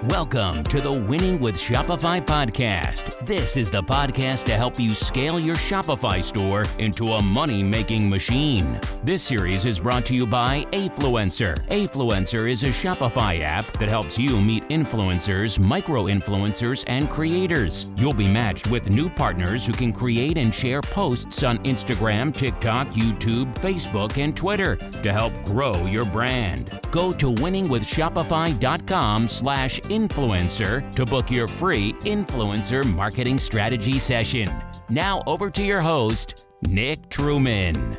Welcome to the Winning with Shopify podcast. This is the podcast to help you scale your Shopify store into a money-making machine. This series is brought to you by Affluencer. Affluencer is a Shopify app that helps you meet influencers, micro-influencers, and creators. You'll be matched with new partners who can create and share posts on Instagram, TikTok, YouTube, Facebook, and Twitter to help grow your brand. Go to winningwithshopify.com/influencer to book your free influencer marketing strategy session. Now over to your host, Nick Truman.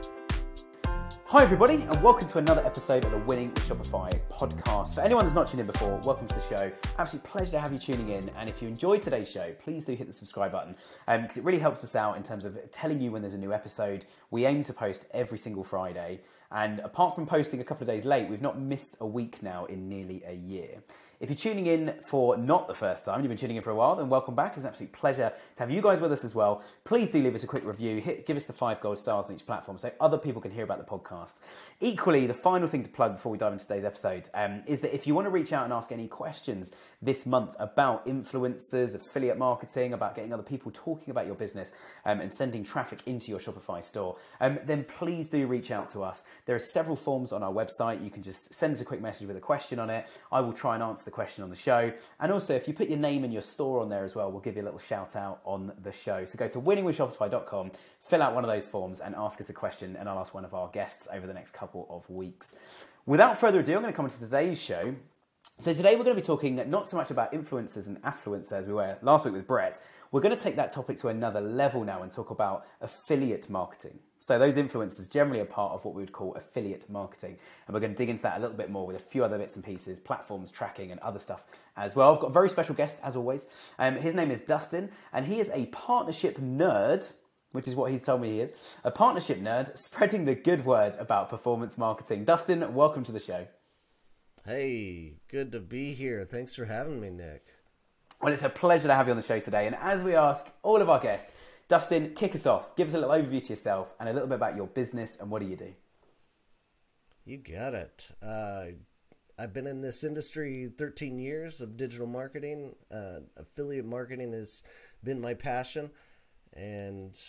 Hi everybody, and welcome to another episode of the Winning with Shopify podcast. For anyone that's not tuned in before, welcome to the show. Absolute pleasure to have you tuning in, and if you enjoyed today's show, please do hit the subscribe button because it really helps us out in terms of telling you when there's a new episode. We aim to post every single Friday, and apart from posting a couple of days late, we've not missed a week now in nearly a year. If you're tuning in for not the first time, you've been tuning in for a while, then welcome back. It's an absolute pleasure to have you guys with us as well. Please do leave us a quick review. Give us the 5 gold stars on each platform so other people can hear about the podcast. Equally, the final thing to plug before we dive into today's episode is that if you want to reach out and ask any questions this month about influencers, affiliate marketing, about getting other people talking about your business and sending traffic into your Shopify store, then please do reach out to us. There are several forms on our website. You can just send us a quick message with a question on it. I will try and answer the question on the show. And also, if you put your name and your store on there as well, we'll give you a little shout out on the show. So go to winningwithshopify.com, fill out one of those forms and ask us a question, and I'll ask one of our guests over the next couple of weeks. Without further ado, I'm going to come into today's show. So today we're going to be talking not so much about influencers and affluence as we were last week with Brett. We're going to take that topic to another level now and talk about affiliate marketing. So those influencers generally are part of what we would call affiliate marketing. And we're going to dig into that a little bit more with a few other bits and pieces, platforms, tracking and other stuff as well. I've got a very special guest as always. His name is Dustin, and he is a partnership nerd, which is what he's told me he is. A partnership nerd spreading the good word about performance marketing. Dustin, welcome to the show. Hey, good to be here. Thanks for having me, Nick. Well, it's a pleasure to have you on the show today. And as we ask all of our guests, Dustin, kick us off. Give us a little overview to yourself and a little bit about your business and what do you do? You got it. I've been in this industry 13 years of digital marketing. Affiliate marketing has been my passion, and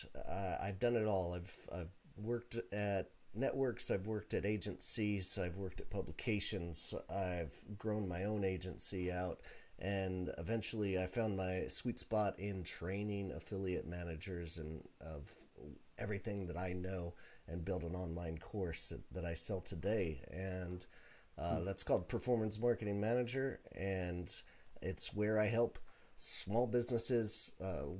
I've done it all. I've worked at networks, I've worked at agencies, I've worked at publications, I've grown my own agency out, and eventually I found my sweet spot in training affiliate managers and of everything that I know, and built an online course that I sell today. And that's called Performance Marketing Manager, and it's where I help small businesses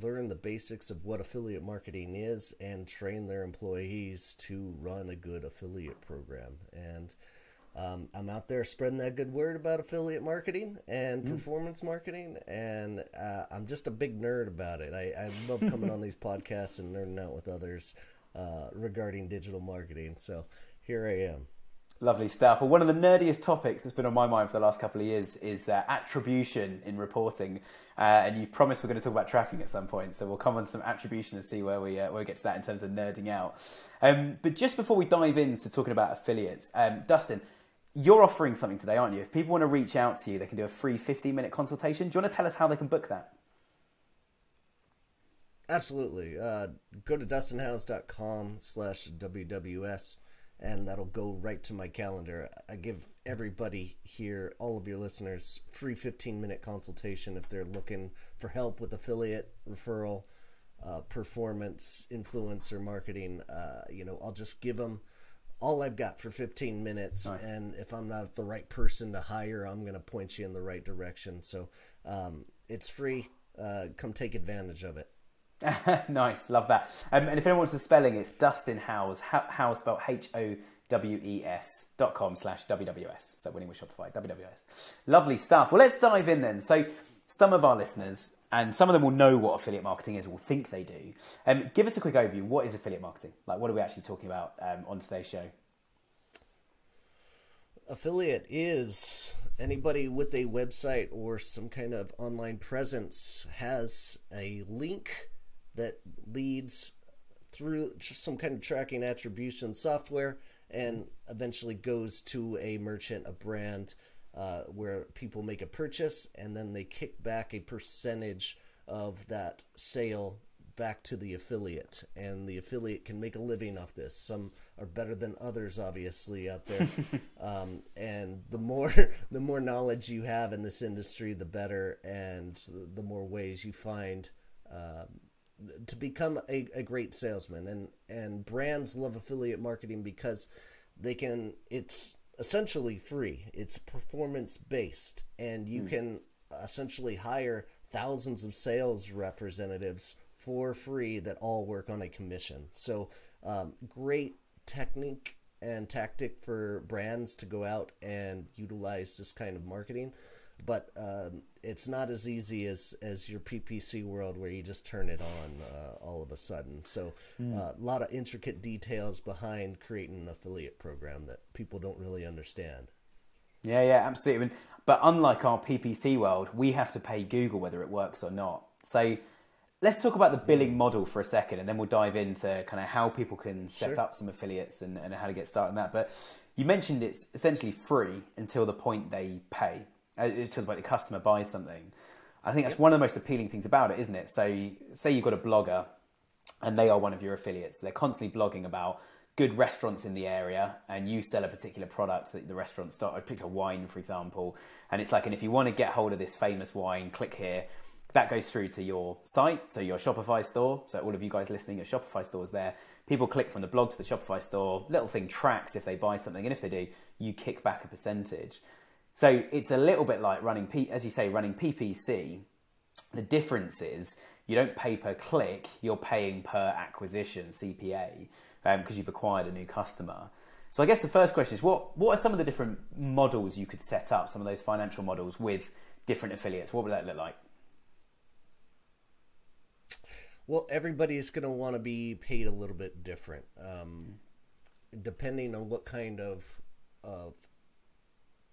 learn the basics of what affiliate marketing is and train their employees to run a good affiliate program. And I'm out there spreading that good word about affiliate marketing and performance marketing, and I'm just a big nerd about it. I love coming on these podcasts and nerding out with others regarding digital marketing. So here I am. Lovely stuff. Well, one of the nerdiest topics that's been on my mind for the last couple of years is attribution in reporting. And you've promised we're going to talk about tracking at some point. So we'll come on some attribution and see where we get to that in terms of nerding out. But just before we dive into talking about affiliates, Dustin, you're offering something today, aren't you? If people want to reach out to you, they can do a free 15-minute consultation. Do you want to tell us how they can book that? Absolutely. Go to dustinhouse.com/WWS. and that'll go right to my calendar. I give everybody here, all of your listeners, free 15-minute consultation if they're looking for help with affiliate, referral, performance, influencer marketing. I'll just give them all I've got for 15 minutes. Nice. And if I'm not the right person to hire, I'm going to point you in the right direction. So it's free. Come take advantage of it. Nice, love that. And if anyone wants the spelling, it's Dustin Howes, Howes spelled HOWES.com/WWS. So winning with Shopify, WWS. Lovely stuff. Well, let's dive in then. So some of our listeners, and some of them will know what affiliate marketing is, or will think they do. Give us a quick overview. What is affiliate marketing? Like, what are we actually talking about on today's show? Affiliate is anybody with a website or some kind of online presence has a link that leads through some kind of tracking attribution software and eventually goes to a merchant, a brand, where people make a purchase and then they kick back a percentage of that sale back to the affiliate, and the affiliate can make a living off this. Some are better than others, obviously, out there. And the more knowledge you have in this industry, the better, and the more ways you find to become a great salesman. And brands love affiliate marketing because it's essentially free. It's performance based, and you can essentially hire thousands of sales representatives for free that all work on a commission. So great technique and tactic for brands to go out and utilize this kind of marketing. But it's not as easy as your PPC world where you just turn it on all of a sudden. So a lot of intricate details behind creating an affiliate program that people don't really understand. Yeah, absolutely. But unlike our PPC world, we have to pay Google whether it works or not. So let's talk about the billing model for a second, and then we'll dive into kind of how people can set up some affiliates and how to get started on that. But you mentioned it's essentially free until the point they pay, until the point the customer buys something. I think that's one of the most appealing things about it, isn't it? So say you've got a blogger and they are one of your affiliates. They're constantly blogging about good restaurants in the area, and you sell a particular product that the restaurant start, a particular wine, for example. And it's like, and if you want to get hold of this famous wine, click here. That goes through to your site, so your Shopify store. So all of you guys listening, your Shopify store is there. People click from the blog to the Shopify store. Little thing tracks if they buy something, and if they do, you kick back a percentage. So it's a little bit like running PPC. The difference is you don't pay per click, you're paying per acquisition, CPA, because you've acquired a new customer. So I guess the first question is, what are some of the different models you could set up, some of those financial models with different affiliates? What would that look like? Well, everybody's going to want to be paid a little bit different, depending on what kind of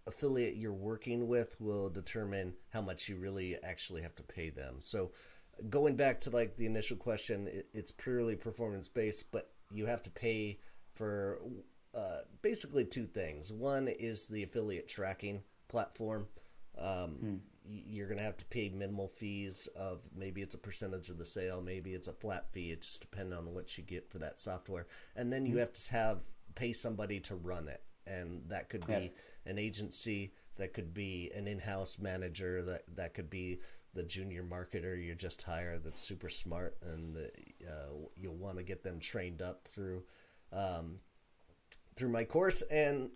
affiliate you're working with will determine how much you really actually have to pay them. So going back to like the initial question, it's purely performance based, but you have to pay for basically two things. One is the affiliate tracking platform. You're going to have to pay minimal fees of, maybe it's a percentage of the sale, maybe it's a flat fee. It just depends on what you get for that software. And then you have to pay somebody to run it. And that could be an agency, that could be an in-house manager, that could be the junior marketer you just hired that's super smart, and you'll want to get them trained up through my course. And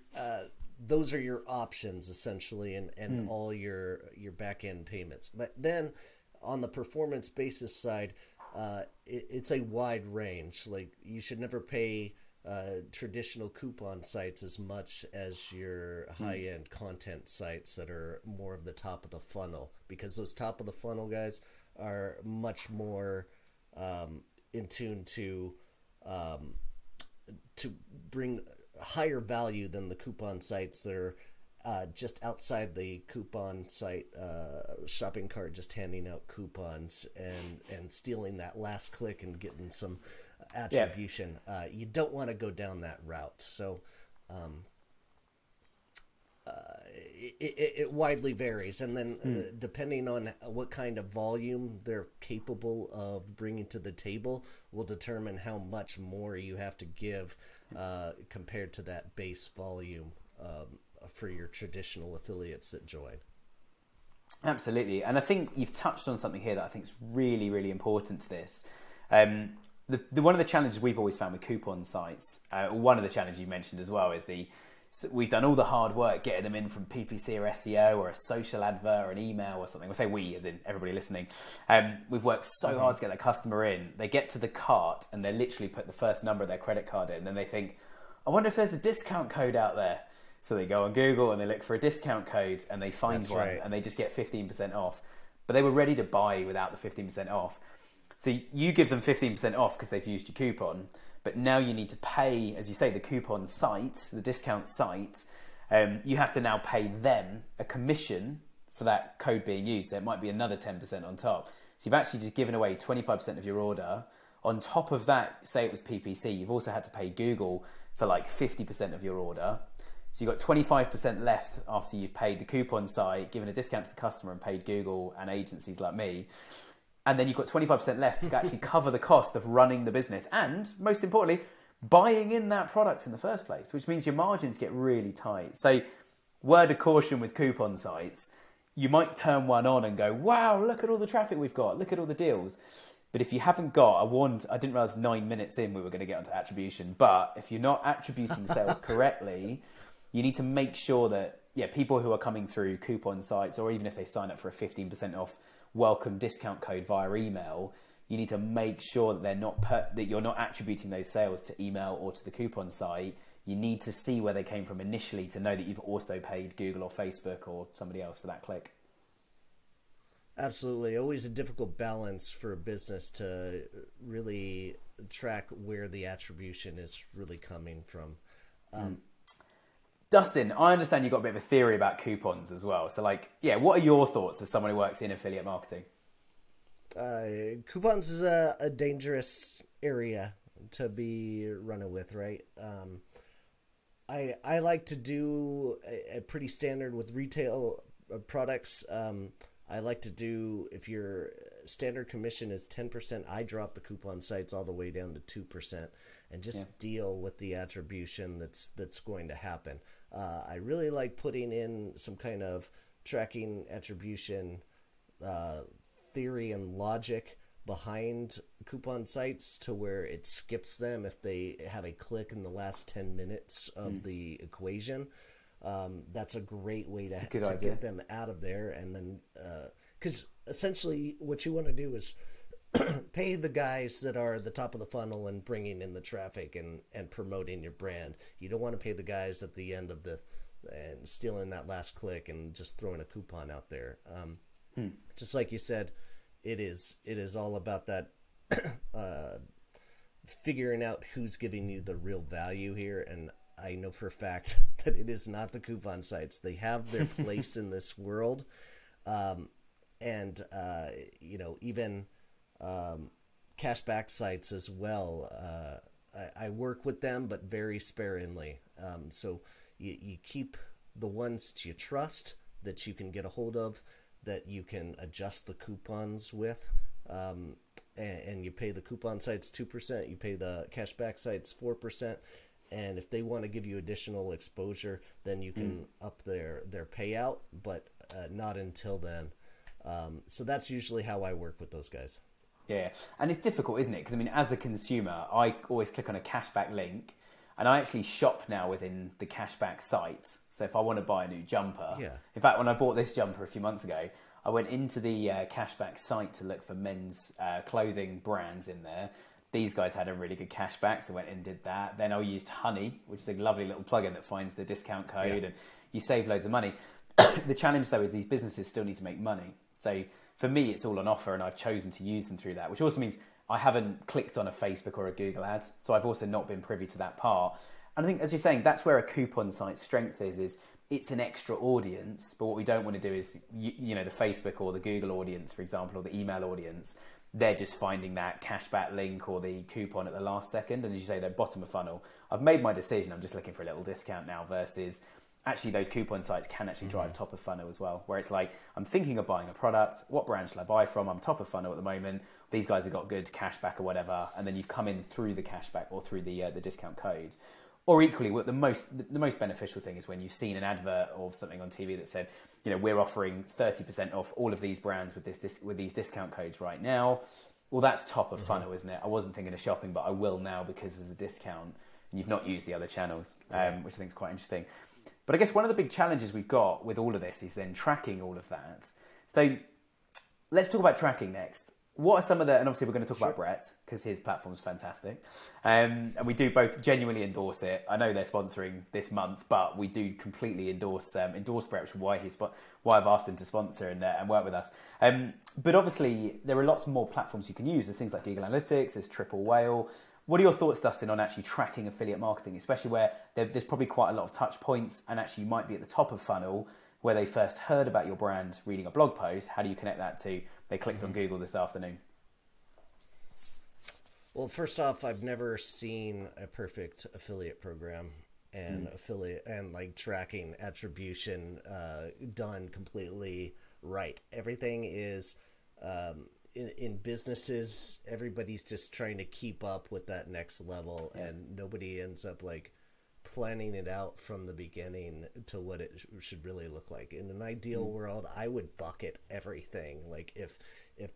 those are your options essentially, and all your back-end payments. But then on the performance basis side, it's a wide range. Like, you should never pay traditional coupon sites as much as your high-end content sites that are more of the top of the funnel, because those top of the funnel guys are much more in tune to bring higher value than the coupon sites that are just outside the coupon site shopping cart, just handing out coupons and stealing that last click and getting some attribution. You don't want to go down that route. So it widely varies, and then depending on what kind of volume they're capable of bringing to the table will determine how much more you have to give compared to that base volume for your traditional affiliates that join. Absolutely. And I think you've touched on something here that I think is really, really important to this. One of the challenges we've always found with coupon sites, one of the challenges you mentioned as well, is we've done all the hard work getting them in from PPC or SEO or a social advert or an email or something. We'll say we, as in everybody listening. We've worked so hard to get that customer in. They get to the cart and they literally put the first number of their credit card in. And then they think, I wonder if there's a discount code out there. So they go on Google and they look for a discount code and they find one, and they just get 15% off. But they were ready to buy without the 15% off. So you give them 15% off because they've used your coupon, but now you need to pay, as you say, the coupon site, the discount site. You have to now pay them a commission for that code being used. So it might be another 10% on top. So you've actually just given away 25% of your order. On top of that, say it was PPC, you've also had to pay Google for like 50% of your order. So you've got 25% left after you've paid the coupon site, given a discount to the customer, and paid Google and agencies like me. And then you've got 25% left to actually cover the cost of running the business and, most importantly, buying in that product in the first place, which means your margins get really tight. So word of caution with coupon sites, you might turn one on and go, wow, look at all the traffic we've got, look at all the deals. But if you haven't got, I didn't realize 9 minutes in we were going to get onto attribution, but if you're not attributing sales correctly, you need to make sure that, people who are coming through coupon sites, or even if they sign up for a 15% off welcome discount code via email, you need to make sure that that you're not attributing those sales to email or to the coupon site. You need to see where they came from initially to know that you've also paid Google or Facebook or somebody else for that click. Absolutely. Always a difficult balance for a business to really track where the attribution is really coming from. Dustin, I understand you've got a bit of a theory about coupons as well. So what are your thoughts as someone who works in affiliate marketing? Coupons is a dangerous area to be running with, right? I like to do a pretty standard with retail products. I like to do, if your standard commission is 10%, I drop the coupon sites all the way down to 2% and just deal with the attribution that's going to happen. I really like putting in some kind of tracking attribution theory and logic behind coupon sites to where it skips them if they have a click in the last 10 minutes of the equation. That's a great way to get them out of there. And then, because essentially what you want to do is pay the guys that are the top of the funnel and bringing in the traffic and promoting your brand. You don't want to pay the guys at the end of and stealing that last click and just throwing a coupon out there. Just like you said, it is all about that figuring out who's giving you the real value here. And I know for a fact that it is not the coupon sites. They have their place in this world. Even cashback sites as well. I work with them, but very sparingly. So you keep the ones that you trust, that you can get a hold of, that you can adjust the coupons with, and you pay the coupon sites 2%, you pay the cashback sites 4%, and if they want to give you additional exposure, then you can up their payout, but not until then. So that's usually how I work with those guys. Yeah, and it's difficult, isn't it? Because as a consumer, I always click on a cashback link, and I actually shop now within the cashback site. So if I want to buy a new jumper, in fact, when I bought this jumper a few months ago, I went into the cashback site to look for men's clothing brands in there. These guys had a really good cashback, so I went and did that. Then I used Honey, which is a lovely little plugin that finds the discount code, and you save loads of money. The challenge, though, is these businesses still need to make money. So for me, it's all on offer, and I've chosen to use them through that, which also means I haven't clicked on a Facebook or a Google ad. So I've also not been privy to that part. And I think, as you're saying, that's where a coupon site's strength is it's an extra audience. But what we don't want to do is, the Facebook or the Google audience, for example, or the email audience, they're just finding that cashback link or the coupon at the last second. And as you say, they're bottom of funnel. I've made my decision. I'm just looking for a little discount now versus actually those coupon sites can actually drive top of funnel as well, where it's like, I'm thinking of buying a product. What brand shall I buy from? I'm top of funnel at the moment. These guys have got good cashback or whatever. And then you've come in through the cashback or through the discount code. Or equally, the most beneficial thing is when you've seen an advert or something on TV that said, we're offering 30% off all of these brands with these discount codes right now. Well, that's top of funnel, isn't it? I wasn't thinking of shopping, but I will now because there's a discount. And you've not used the other channels, which I think is quite interesting. But I guess one of the big challenges we've got with all of this is then tracking all of that. So let's talk about tracking next. What are some of and obviously we're going to talk about Brett because his platform's fantastic. And we do both genuinely endorse it. I know they're sponsoring this month, but we do completely endorse Brett, which is why I've asked him to sponsor and work with us. But obviously there are lots more platforms you can use. There's things like Google Analytics, there's Triple Whale. What are your thoughts, Dustin, on actually tracking affiliate marketing, especially where there's probably quite a lot of touch points and actually you might be at the top of funnel where they first heard about your brand reading a blog post? How do you connect that to they clicked on Google this afternoon? Well, first off, I've never seen a perfect affiliate program. and affiliate and like tracking attribution done completely right. Everything is in businesses, everybody's just trying to keep up with that next level, and nobody ends up like planning it out from the beginning to what it should really look like. In an ideal world, I would bucket everything. Like if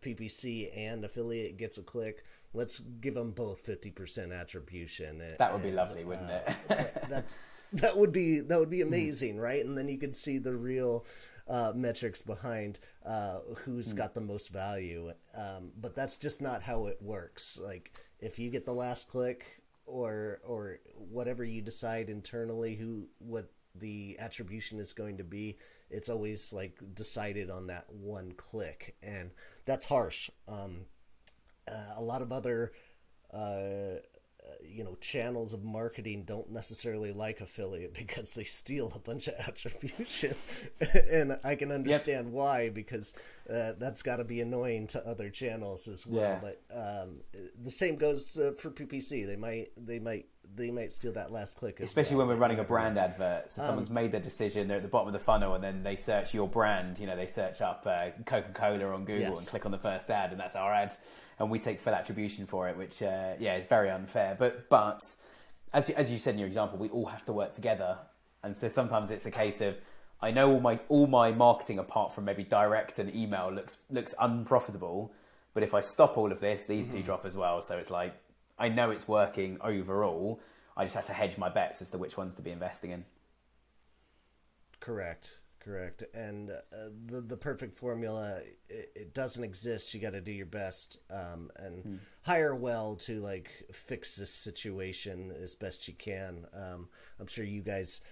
PPC and affiliate gets a click, let's give them both 50% attribution. That would be lovely, wouldn't it? That would be amazing, right? And then you could see the real metrics behind who's got the most value. But that's just not how it works. Like if you get the last click, or whatever you decide internally what the attribution is going to be, it's always like decided on that one click, and that's harsh. A lot of other channels of marketing don't necessarily like affiliate because they steal a bunch of attribution, and I can understand why, because that's got to be annoying to other channels as well. But the same goes for PPC. They might steal that last click, especially when we're running a brand advert. So someone's made their decision, they're at the bottom of the funnel, and then they search your brand. They search up Coca-Cola on Google and click on the first ad, and that's our ad. And we take full attribution for it, which is very unfair. But as you said in your example, we all have to work together, and so sometimes it's a case of, I know all my marketing apart from maybe direct and email looks unprofitable, but if I stop all of this, these two drop as well. So it's like, I know it's working overall. I just have to hedge my bets as to which ones to be investing in. Correct. And the perfect formula, it doesn't exist. You got to do your best and hire well to like fix this situation as best you can. I'm sure you guys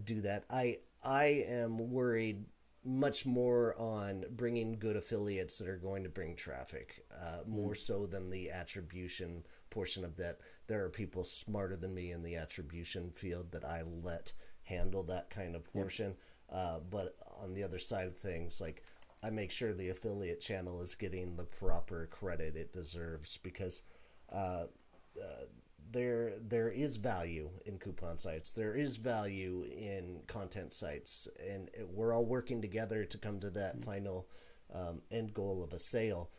do that. I am worried much more on bringing good affiliates that are going to bring traffic, more so than the attribution portion of that. There are people smarter than me in the attribution field that I let handle that kind of portion. But on the other side of things, like I make sure the affiliate channel is getting the proper credit it deserves, because there is value in coupon sites. There is value in content sites, and we're all working together to come to that final end goal of a sale.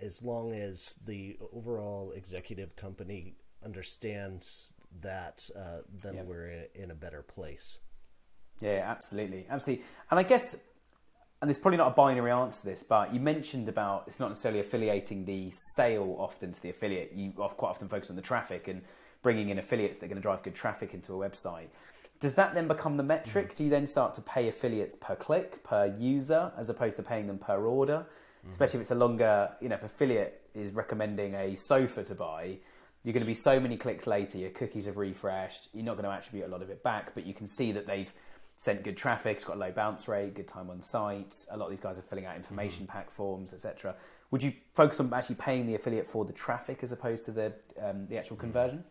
As long as the overall executive company understands that, then we're in a better place. Yeah, absolutely. And I guess, and there's probably not a binary answer to this, but you mentioned about it's not necessarily affiliating the sale often to the affiliate. You quite often focus on the traffic and bringing in affiliates that are going to drive good traffic into a website. Does that then become the metric? Do you then start to pay affiliates per click, per user, as opposed to paying them per order? Especially if it's a longer, if affiliate is recommending a sofa to buy, you're going to be so many clicks later, your cookies have refreshed, you're not going to attribute a lot of it back, but you can see that they've sent good traffic, it's got a low bounce rate, good time on site. A lot of these guys are filling out information pack forms, etc. Would you focus on actually paying the affiliate for the traffic as opposed to the actual conversion?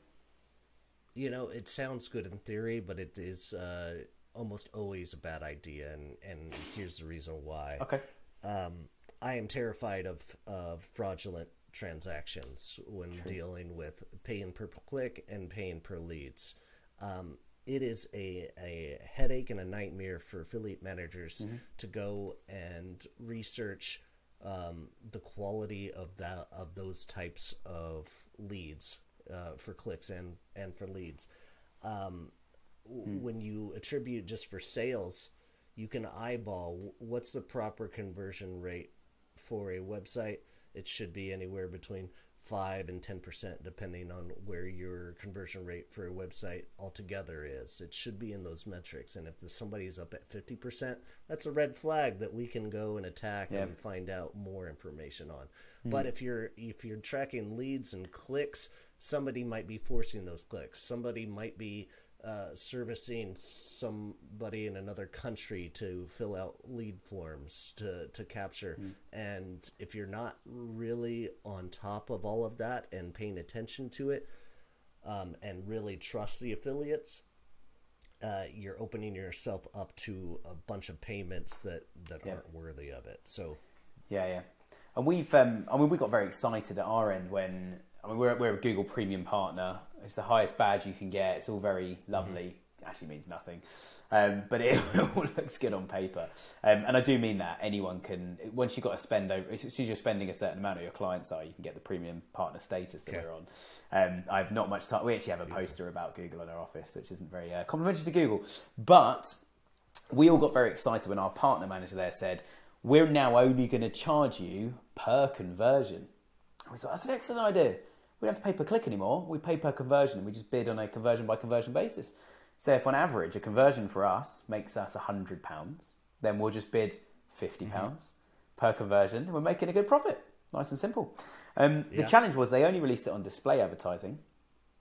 It sounds good in theory, but it is almost always a bad idea, and here's the reason why. Okay. I am terrified of fraudulent transactions when dealing with paying per click and paying per leads. It is a headache and a nightmare for affiliate managers to go and research the quality of those types of leads for clicks and for leads. When you attribute just for sales, you can eyeball what's the proper conversion rate for a website. It should be anywhere between 5 and 10%, depending on where your conversion rate for a website altogether is. It should be in those metrics. And if somebody's up at 50%, that's a red flag that we can go and attack and find out more information on. But if you're tracking leads and clicks, somebody might be forcing those clicks. Somebody might be servicing somebody in another country to fill out lead forms to capture. And if you're not really on top of all of that and paying attention to it, and really trust the affiliates, you're opening yourself up to a bunch of payments that aren't worthy of it. So and we got very excited at our end when we're a Google Premium partner, It's the highest badge you can get. It's all very lovely. Actually means nothing, but it all looks good on paper. And I do mean that anyone can. Once you've got to spend over, as soon as you're spending a certain amount of your clients are, you can get the premium partner status that we're on. I have not much time. We actually have a poster about Google in our office, which isn't very complimentary to Google, but we all got very excited when our partner manager there said, "We're now only going to charge you per conversion." We thought that's an excellent idea. We don't have to pay per click anymore. We pay per conversion, and we just bid on a conversion by conversion basis. So if on average a conversion for us makes us £100, then we'll just bid £50 per conversion, and we're making a good profit. Nice and simple. The challenge was they only released it on display advertising,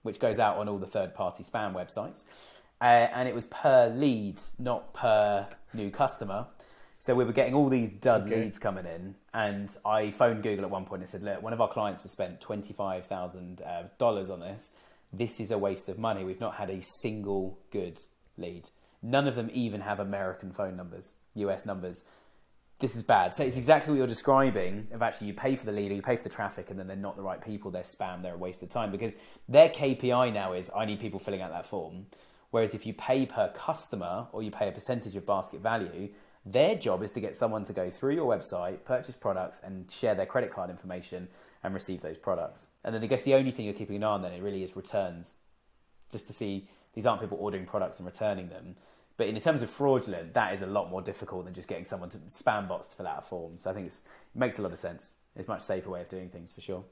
which goes out on all the third-party spam websites, and it was per lead, not per new customer. So we were getting all these dud leads coming in, and I phoned Google at one point and said, "Look, one of our clients has spent $25,000 on this. This is a waste of money. We've not had a single good lead. None of them even have American phone numbers, US numbers. This is bad." So it's exactly what you're describing of actually you pay for the lead or you pay for the traffic and then they're not the right people, they're spam, they're a waste of time, because their KPI now is I need people filling out that form. Whereas if you pay per customer or you pay a percentage of basket value, their job is to get someone to go through your website, purchase products and share their credit card information and receive those products. And then I guess the only thing you're keeping an eye on then it really is returns, just to see these aren't people ordering products and returning them. But in terms of fraudulent, that is a lot more difficult than just getting someone to spam bots to fill out a form. So I think it makes a lot of sense. It's a much safer way of doing things for sure.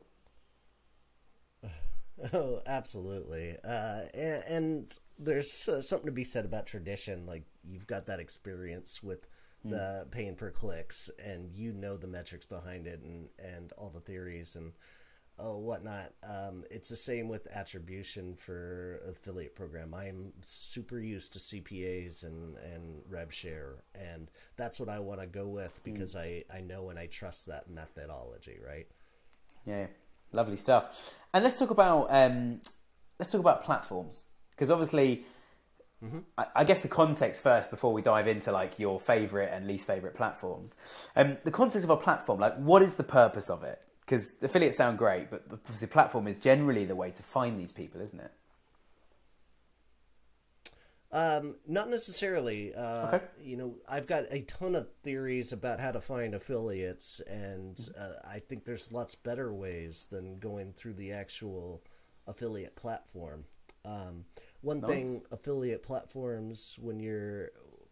Oh, absolutely. And there's something to be said about tradition. Like you've got that experience with the paying per clicks, and you know the metrics behind it and all the theories and whatnot. It's the same with attribution for affiliate program. I'm super used to CPAs and rev share, and that's what I want to go with because I know and I trust that methodology, right? Yeah, lovely stuff. And let's talk about platforms, because obviously I guess the context first before we dive into like your favorite and least favorite platforms. The context of a platform, like what is the purpose of it? Because affiliates sound great, but obviously platform is generally the way to find these people, isn't it? Not necessarily. Okay. You know, I've got a ton of theories about how to find affiliates, and I think there's lots better ways than going through the actual affiliate platform. One thing, affiliate platforms, when you're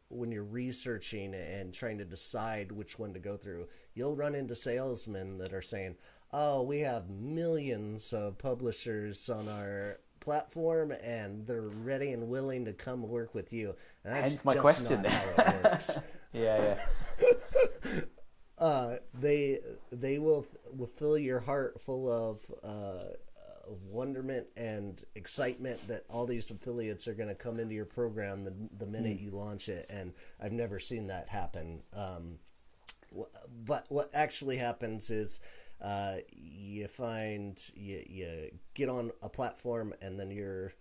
researching and trying to decide which one to go through, you'll run into salesmen that are saying, "Oh, we have millions of publishers on our platform, and they're ready and willing to come work with you." And that's hence my just question. not how it works. Yeah. They will fill your heart full of wonderment and excitement that all these affiliates are going to come into your program the minute you launch it, and I've never seen that happen. But what actually happens is you find you get on a platform, and then you're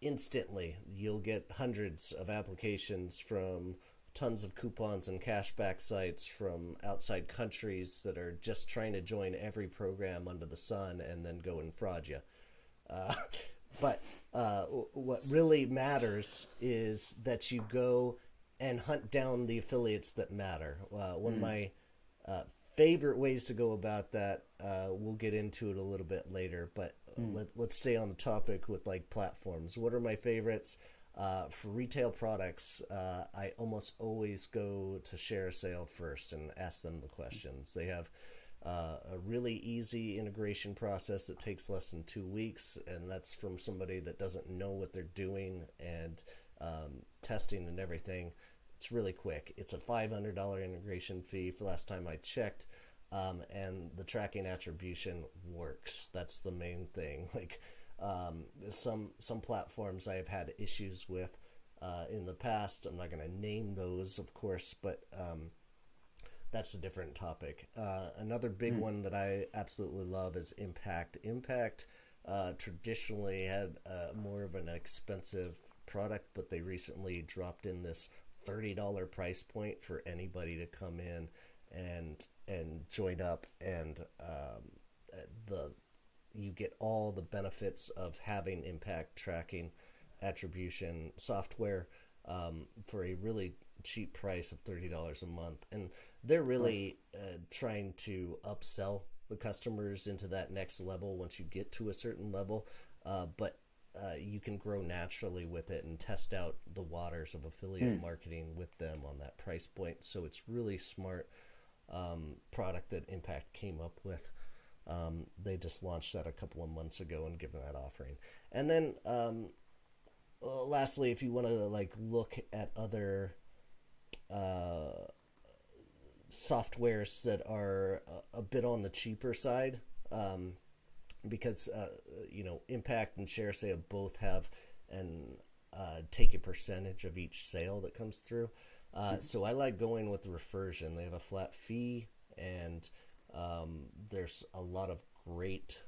instantly you'll get hundreds of applications from tons of coupons and cashback sites from outside countries that are just trying to join every program under the sun and then go and fraud you. But what really matters is that you go and hunt down the affiliates that matter. One of my favorite ways to go about that, we'll get into it a little bit later, but let's stay on the topic with like platforms. What are my favorites? For retail products, I almost always go to ShareASale first and ask them the questions. They have a really easy integration process that takes less than 2 weeks, and that's from somebody that doesn't know what they're doing, and testing and everything. It's really quick. It's a $500 integration fee for last time I checked, and the tracking attribution works. That's the main thing. Like some platforms I have had issues with in the past. I'm not going to name those, of course, but that's a different topic. Another big one that I absolutely love is Impact. Impact traditionally had more of an expensive product, but they recently dropped in this $30 price point for anybody to come in and join up, and you get all the benefits of having impact tracking attribution software for a really cheap price of $30 a month. And they're really trying to upsell the customers into that next level once you get to a certain level. But you can grow naturally with it and test out the waters of affiliate marketing with them on that price point. So it's really smart product that Impact came up with. They just launched that a couple of months ago and given that offering. And then lastly, if you want to like look at other softwares that are a bit on the cheaper side, because Impact and ShareSale both have and take a percentage of each sale that comes through. So I like going with the Refersion. They have a flat fee, and there's a lot of great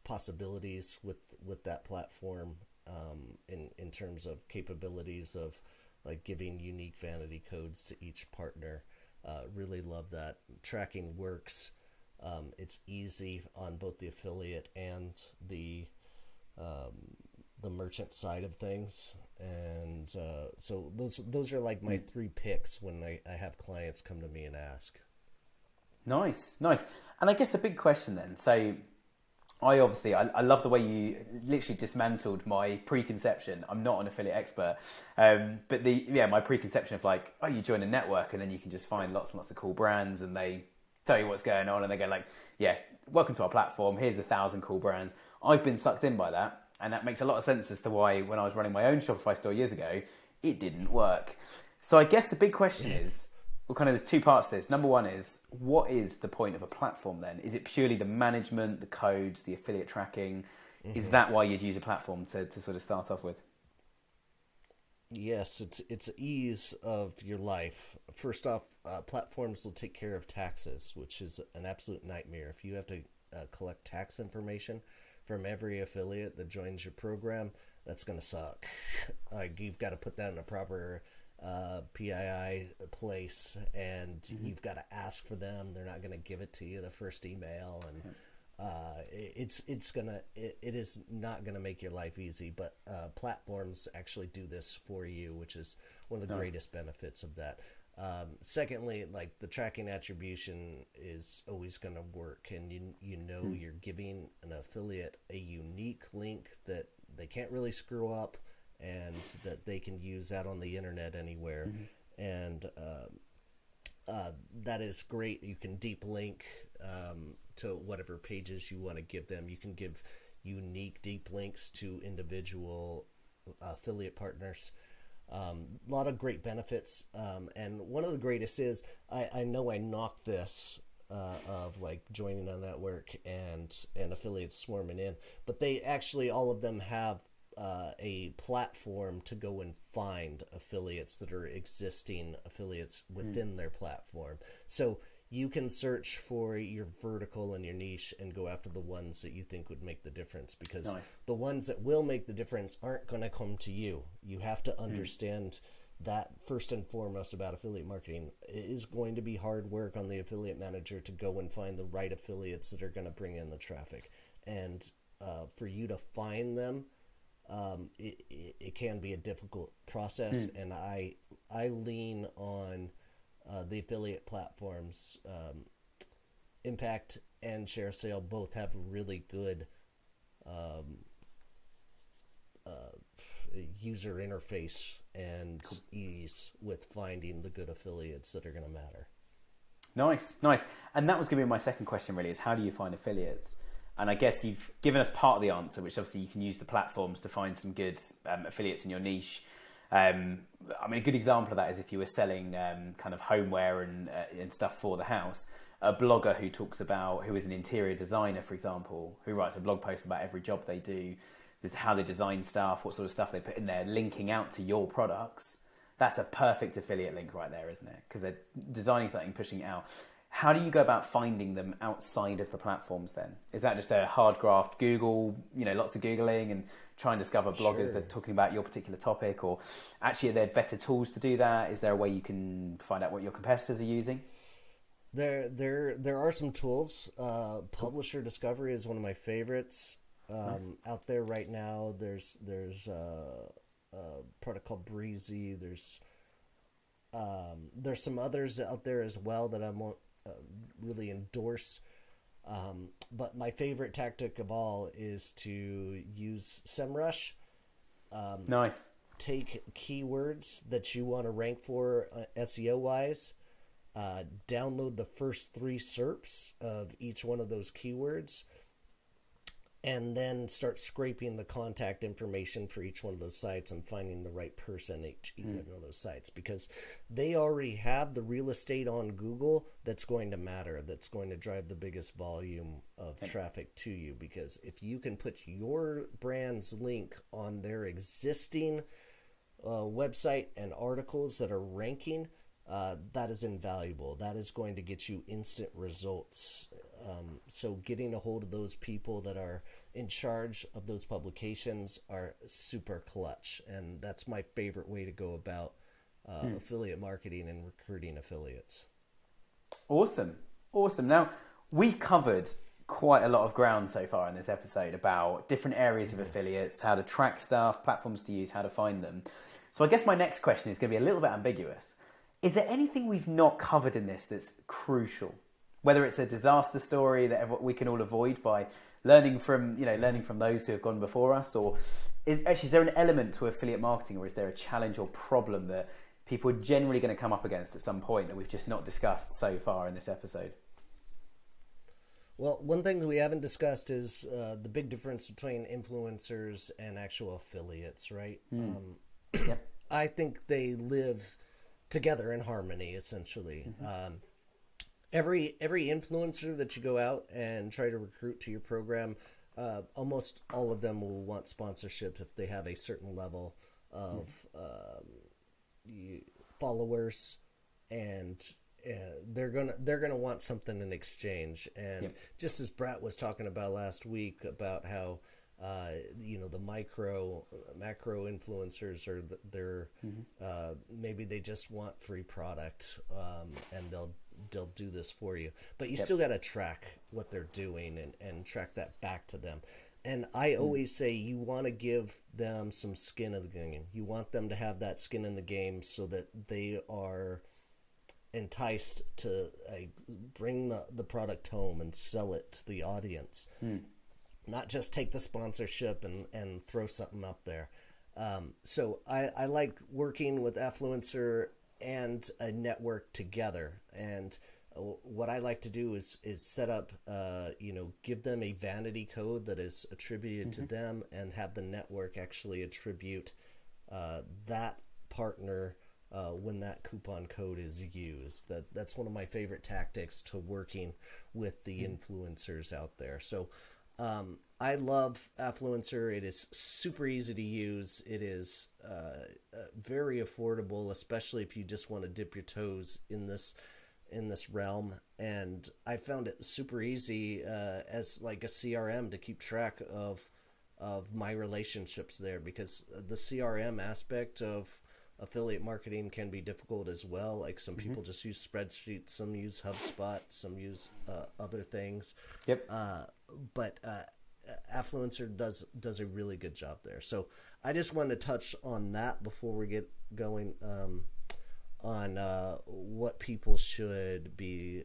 possibilities with that platform in terms of capabilities of like giving unique vanity codes to each partner. Really love that. Tracking works. It's easy on both the affiliate and the merchant side of things, and so those are like my three picks when I have clients come to me and ask. Nice. And I guess a big question then. So I love the way you literally dismantled my preconception. I'm not an affiliate expert, but my preconception of like, oh, you join a network and then you can just find lots and lots of cool brands and they tell you what's going on and they go like, yeah, welcome to our platform. Here's 1,000 cool brands. I've been sucked in by that. And that makes a lot of sense as to why when I was running my own Shopify store years ago, it didn't work. So I guess the big question is, well, kind of there's two parts to this. Number one is, what is the point of a platform then? Is it purely the management, the codes, the affiliate tracking? Is that why you'd use a platform to sort of start off with? Yes, it's ease of your life. First off, platforms will take care of taxes, which is an absolute nightmare. If you have to collect tax information from every affiliate that joins your program, that's going to suck. Like, you've got to put that in a proper PII place, and you've got to ask for them. They're not going to give it to you the first email, and it is not going to make your life easy. But platforms actually do this for you, which is one of the greatest benefits of that. Secondly, like the tracking attribution is always going to work, and you're giving an affiliate a unique link that they can't really screw up, and that they can use out on the internet anywhere. And that is great. You can deep link to whatever pages you want to give them. You can give unique deep links to individual affiliate partners. A lot of great benefits, and one of the greatest is I know I knocked this of like joining a network and affiliates swarming in, but they actually, all of them have a platform to go and find affiliates that are existing affiliates within their platform. So you can search for your vertical and your niche and go after the ones that you think would make the difference, because the ones that will make the difference aren't going to come to you. You have to understand that first and foremost about affiliate marketing. It is going to be hard work on the affiliate manager to go and find the right affiliates that are going to bring in the traffic. And for you to find them, it can be a difficult process. And I lean on the affiliate platforms. Impact and ShareSale both have really good user interface and ease with finding the good affiliates that are going to matter. Nice. And that was going to be my second question really, is how do you find affiliates? And I guess you've given us part of the answer, which obviously you can use the platforms to find some good affiliates in your niche. I mean, a good example of that is if you were selling kind of homeware and stuff for the house, a blogger who is an interior designer, for example, who writes a blog post about every job they do, how they design stuff, what sort of stuff they put in there, linking out to your products. That's a perfect affiliate link right there, isn't it? Because they're designing something, pushing it out. How do you go about finding them outside of the platforms then? Is that just a hard graft Google, lots of Googling and try and discover bloggers that are talking about your particular topic? Or actually, are there better tools to do that? Is there a way you can find out what your competitors are using? There are some tools. Publisher Discovery is one of my favorites. Nice. Out there right now, there's a product called Breezy. There's some others out there as well that I won't really endorse. But my favorite tactic of all is to use SEMrush. Nice. Take keywords that you want to rank for SEO wise. Download the first 3 SERPs of each one of those keywords, and then start scraping the contact information for each one of those sites and finding the right person at each one of those sites, because they already have the real estate on Google that's going to matter, that's going to drive the biggest volume of traffic to you. Because if you can put your brand's link on their existing website and articles that are ranking, that is invaluable. That is going to get you instant results. So getting a hold of those people that are in charge of those publications are super clutch. And that's my favorite way to go about affiliate marketing and recruiting affiliates. Awesome. Now, we've covered quite a lot of ground so far in this episode about different areas of affiliates, how to track stuff, platforms to use, how to find them. So I guess my next question is going to be a little bit ambiguous. Is there anything we've not covered in this that's crucial? Whether it's a disaster story that we can all avoid by learning from those who have gone before us, or is there an element to affiliate marketing, or is there a challenge or problem that people are generally going to come up against at some point that we've just not discussed so far in this episode? Well, one thing that we haven't discussed is the big difference between influencers and actual affiliates, right? Yep. I think they live together in harmony, essentially. Every influencer that you go out and try to recruit to your program, almost all of them will want sponsorship if they have a certain level of followers, and they're gonna want something in exchange. And just as Brat was talking about last week about how the macro influencers are they're maybe they just want free product, and they'll do this for you, but you still got to track what they're doing and track that back to them. And I always say you want to give them some skin in the game. You want them to have that skin in the game so that they are enticed to bring the product home and sell it to the audience. Not just take the sponsorship and throw something up there. So I like working with Affluencer and a network together. And what I like to do is set up, give them a vanity code that is attributed to them, and have the network actually attribute that partner when that coupon code is used. That's one of my favorite tactics to working with the influencers out there. So I love Affluencer. It is super easy to use. It is very affordable, especially if you just want to dip your toes in this realm. And I found it super easy as like a CRM to keep track of my relationships there, because the CRM aspect of affiliate marketing can be difficult as well. Like some people just use spreadsheets, some use HubSpot, some use other things. But Affluencer does a really good job there. So I just wanted to touch on that before we get going on what people should be.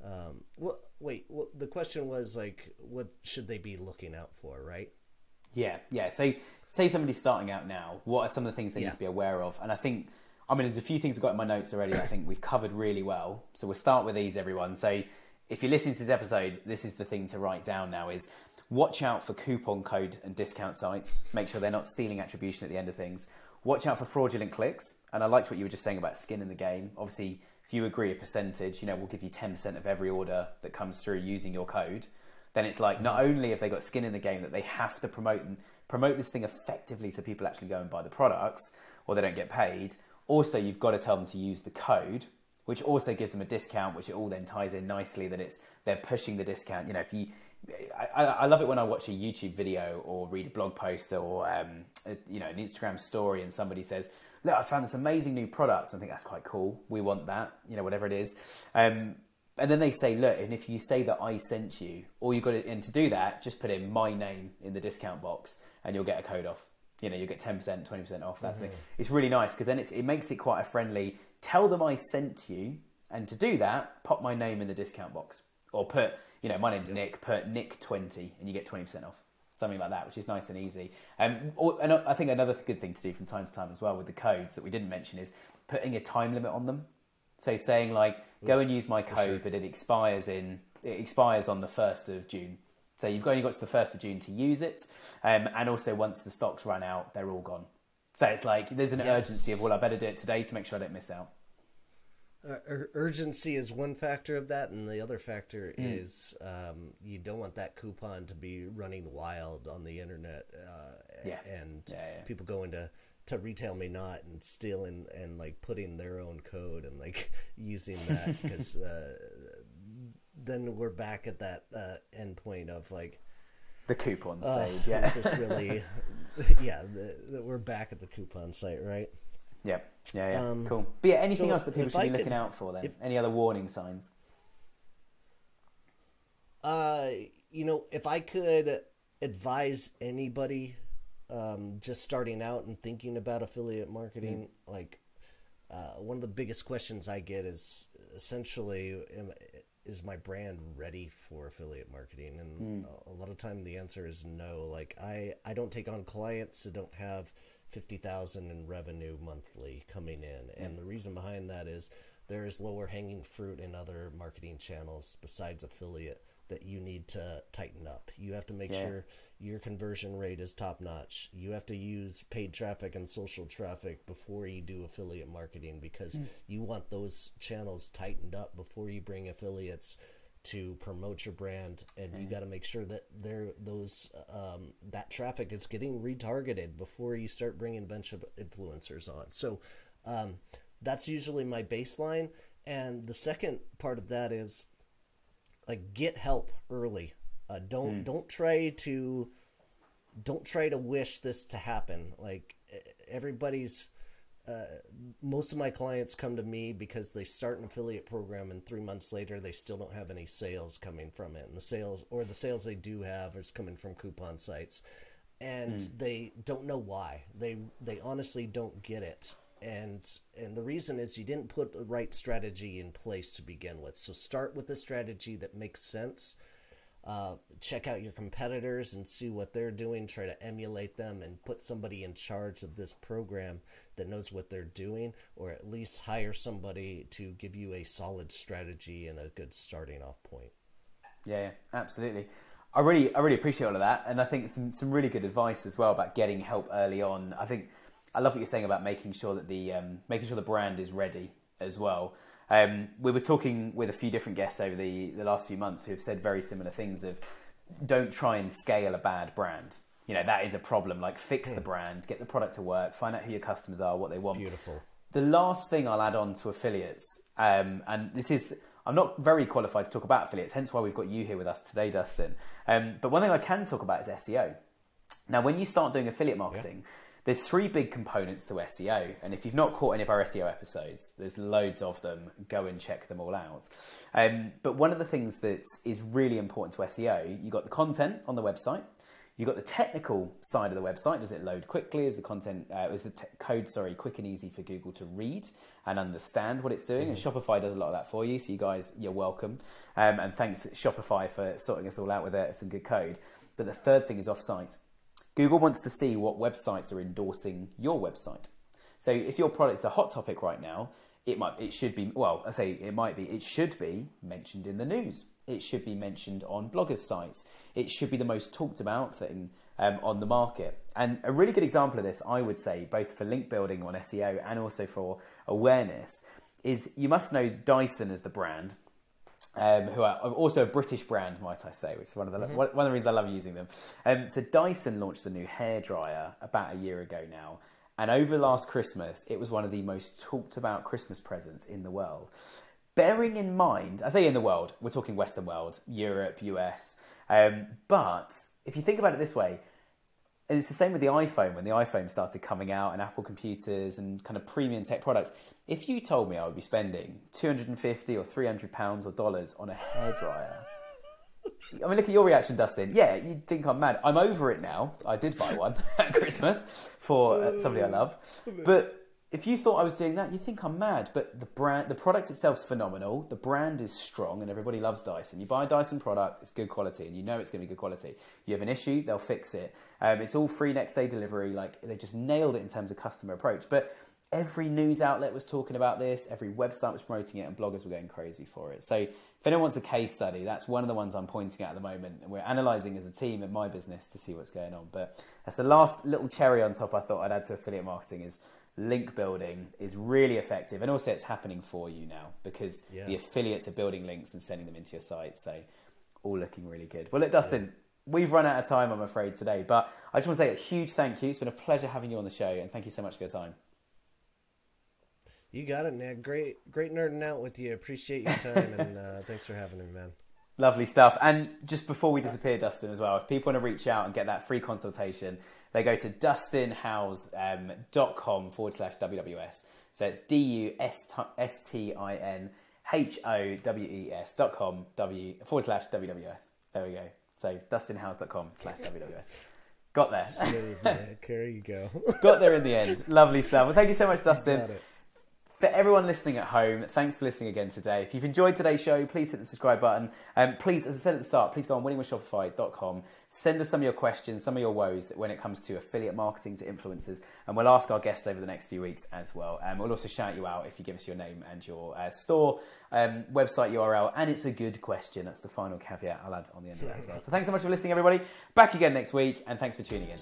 The question was like, what should they be looking out for, right? Yeah. So say somebody's starting out now, what are some of the things they need to be aware of? And I think, there's a few things I've got in my notes already I think we've covered really well. So we'll start with these, everyone. So if you're listening to this episode, this is the thing to write down now is watch out for coupon code and discount sites. Make sure they're not stealing attribution at the end of things. Watch out for fraudulent clicks. And I liked what you were just saying about skin in the game. Obviously, if you agree a percentage, we'll give you 10% of every order that comes through using your code. Then it's like, not only have they got skin in the game that they have to promote this thing effectively so people actually go and buy the products or they don't get paid. Also, you've got to tell them to use the code, which also gives them a discount, which it all then ties in nicely that they're pushing the discount. I love it when I watch a YouTube video or read a blog post or an Instagram story and somebody says, look, I found this amazing new product. I think that's quite cool. We want that, whatever it is. And And then they say, look, and if you say that I sent you, all you've got to, and to do that, just put in my name in the discount box and you'll get a code off. You know, you'll get 10%, 20% off. That's it's really nice because then it makes it quite a friendly, tell them I sent you. And to do that, pop my name in the discount box. Or put, you know, my name's Nick, put Nick20 and you get 20% off. Something like that, which is nice and easy. And I think another good thing to do from time to time as well with the codes that we didn't mention is putting a time limit on them. So saying like, go and use my code, but it expires on the 1st of June. So you've only got to the 1st of June to use it. And also once the stock's run out, they're all gone. So it's like, there's an urgency of, well, I better do it today to make sure I don't miss out. Urgency is one factor of that, and the other factor is you don't want that coupon to be running wild on the internet, and people going to Retail Me Not and stealing and like putting their own code and like using that because then we're back at that end point of like the coupon stage. Is this really? We're back at the coupon site, right? Yeah. Cool. But yeah, anything else that people should be looking out for then? Any other warning signs? If I could advise anybody just starting out and thinking about affiliate marketing, one of the biggest questions I get is essentially, is my brand ready for affiliate marketing? And a lot of time the answer is no. Like I don't take on clients that don't have 50,000 in revenue monthly coming in. And the reason behind that is there is lower hanging fruit in other marketing channels besides affiliate that you need to tighten up. You have to make sure your conversion rate is top notch. You have to use paid traffic and social traffic before you do affiliate marketing because you want those channels tightened up before you bring affiliates to promote your brand, and you got to make sure that that traffic is getting retargeted before you start bringing a bunch of influencers on. So that's usually my baseline. And the second part of that is like get help early. Don't try to wish this to happen. Like everybody's. Most of my clients come to me because they start an affiliate program and 3 months later they still don't have any sales coming from it, and the sales they do have is coming from coupon sites, and they don't know why. They honestly don't get it, and the reason is you didn't put the right strategy in place to begin with. So start with a strategy that makes sense. Check out your competitors and see what they're doing, try to emulate them, and put somebody in charge of this program that knows what they're doing, or at least hire somebody to give you a solid strategy and a good starting off point. Yeah, absolutely. I really appreciate all of that, and I think some really good advice as well about getting help early on. I love what you're saying about making sure that the brand is ready as well. We were talking with a few different guests over the last few months who have said very similar things of don't try and scale a bad brand. You know, that is a problem. Like fix the brand, get the product to work, find out who your customers are, what they want. Beautiful. The last thing I'll add on to affiliates, and I'm not very qualified to talk about affiliates, hence why we've got you here with us today, Dustin. But one thing I can talk about is SEO. Now, when you start doing affiliate marketing, there's 3 big components to SEO, and if you've not caught any of our SEO episodes, there's loads of them. Go and check them all out. But one of the things that is really important to SEO, you've got the content on the website, you've got the technical side of the website. Does it load quickly? Is the content, code quick and easy for Google to read and understand what it's doing? And Shopify does a lot of that for you. So you guys, you're welcome. And thanks Shopify for sorting us all out with some good code. But the third thing is offsite. Google wants to see what websites are endorsing your website. So if your product's a hot topic right now, it should be mentioned in the news. It should be mentioned on bloggers' sites. It should be the most talked about thing on the market. And a really good example of this, I would say, both for link building on SEO and also for awareness, is you must know Dyson as the brand. Who are also a British brand, might I say, which is one of the reasons I love using them. So Dyson launched a new hairdryer about a year ago now, and over last Christmas, it was one of the most talked about Christmas presents in the world. Bearing in mind, I say in the world, we're talking Western world, Europe, US, but if you think about it this way, And it's the same with the iPhone. When the iPhone started coming out and Apple computers and kind of premium tech products, if you told me I would be spending 250 or 300 pounds or dollars on a hairdryer, I mean, look at your reaction, Dustin. Yeah, you'd think I'm mad. I'm over it now. I did buy one at Christmas for somebody I love. But if you thought I was doing that, you'd think I'm mad. But the product itself is phenomenal. The brand is strong and everybody loves Dyson. You buy a Dyson product, it's good quality and you know it's going to be good quality. You have an issue, they'll fix it. It's all free next day delivery. Like, they just nailed it in terms of customer approach. But every news outlet was talking about this. Every website was promoting it and bloggers were going crazy for it. So if anyone wants a case study, that's one of the ones I'm pointing at the moment. And we're analysing as a team at my business to see what's going on. But that's the last little cherry on top I thought I'd add to affiliate marketing is link building is really effective. And also it's happening for you now because the affiliates are building links and sending them into your site. So all looking really good. Well, look, Dustin, we've run out of time, I'm afraid, today. But I just want to say a huge thank you. It's been a pleasure having you on the show. And thank you so much for your time. You got it, Nick. Great nerding out with you. Appreciate your time, and thanks for having me, man. Lovely stuff. And just before we disappear, Dustin, as well, if people want to reach out and get that free consultation, they go to dustinhowes.com/WWS. So it's DUSTINHOWES.com/WWS. There we go. So dustinhowes.com/WWS. Got there. Smooth, Nick. There you go. Got there in the end. Lovely stuff. Well, thank you so much, Dustin. Got it. For everyone listening at home, thanks for listening again today. If you've enjoyed today's show, please hit the subscribe button. Please, as I said at the start, please go on winningwithshopify.com. Send us some of your questions, some of your woes when it comes to affiliate marketing to influencers, and we'll ask our guests over the next few weeks as well. We'll also shout you out if you give us your name and your store, website URL, and it's a good question. That's the final caveat I'll add on the end of that as well. So thanks so much for listening, everybody. Back again next week, and thanks for tuning in.